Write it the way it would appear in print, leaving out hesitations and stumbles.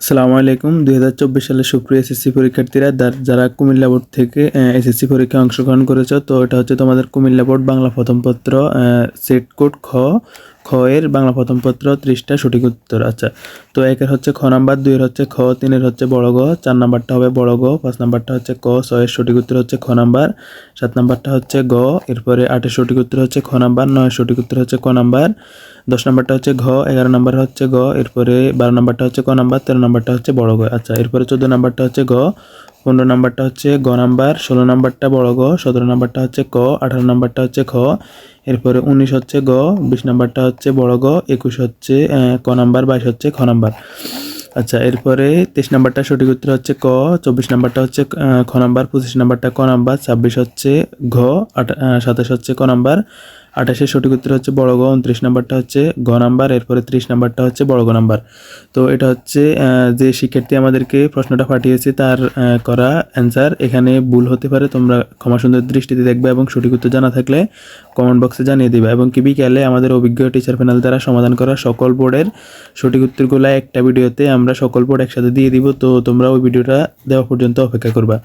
আসসালামু আলাইকুম। ২০২৪ সালের সুপ্রিয় এসএসসি পরীক্ষার্থীরা যারা কুমিল্লা বোর্ড থেকে এসএসসি পরীক্ষায় অংশগ্রহণ করেছ, তো এটা হচ্ছে তোমাদের কুমিল্লা বোর্ড বাংলা প্রথম পত্র সেট কোড খ এর বাংলা প্রথম পত্র 30টা সঠিক উত্তর। আচ্ছা, তো একের হচ্ছে খ নাম্বার, 2 এর হচ্ছে খ, 3 এর হচ্ছে বড় গ, 4 নাম্বারটা হবে বড় গ, 5 নাম্বারটা হচ্ছে ক, 6 এর সঠিক উত্তর হচ্ছে খ নাম্বার, 7 নাম্বারটা হচ্ছে গ, এরপরে 8 এর সঠিক উত্তর হচ্ছে খ নাম্বার, 9 এর সঠিক উত্তর হচ্ছে ক নাম্বার, 10 নাম্বারটা হচ্ছে ঘ, 11 নাম্বার হচ্ছে গ, এরপরে 12 নাম্বারটা হচ্ছে ক নাম্বার, 13 নাম্বারটা হচ্ছে বড় গ। আচ্ছা, এরপরে 14 নাম্বারটা হচ্ছে গ, 15 নাম্বারটা হচ্ছে গ নাম্বার, 16 নাম্বারটা বড় গ, 17 নাম্বারটা হচ্ছে ক, 18 নাম্বারটা হচ্ছে খ, এরপরে 19 হচ্ছে গ, 20 নাম্বারটা হচ্ছে বড় গ, 21 হচ্ছে ক নাম্বার, 22 হচ্ছে খ নাম্বার। আচ্ছা, এরপরে 23 নাম্বারটা সঠিক উত্তর হচ্ছে ক, 24 নাম্বারটা হচ্ছে খ নাম্বার, 25 নাম্বারটা ক নাম্বার, 26 হচ্ছে ঘ, 27 হচ্ছে ক নাম্বার, 28 সঠিক উত্তর হচ্ছে বড় গ, 29 নাম্বারটা হচ্ছে গ নাম্বার, এরপরে 30 নাম্বারটা হচ্ছে বড় গ নাম্বার। তো এটা হচ্ছে যে শিক্ষার্থী আমাদেরকে প্রশ্নটা পাঠিয়েছে তার করা অ্যান্সার। এখানে ভুল হতে পারে, তোমরা ক্ষমা সুন্দর দৃষ্টিতে দেখবে এবং সঠিক উত্তর জানা থাকলে কমেন্ট বক্সে জানিয়ে দিবে। এবং কি বিকেলে আমাদের অভিজ্ঞ টিচার প্যানেল দ্বারা সমাধান করা সকল বোর্ডের সঠিক উত্তরগুলো একটা ভিডিওতে আমরা সকল বোর্ড একসাথে দিয়ে দিব। তো তোমরা ওই ভিডিওটা দেওয়া পর্যন্ত অপেক্ষা করবা।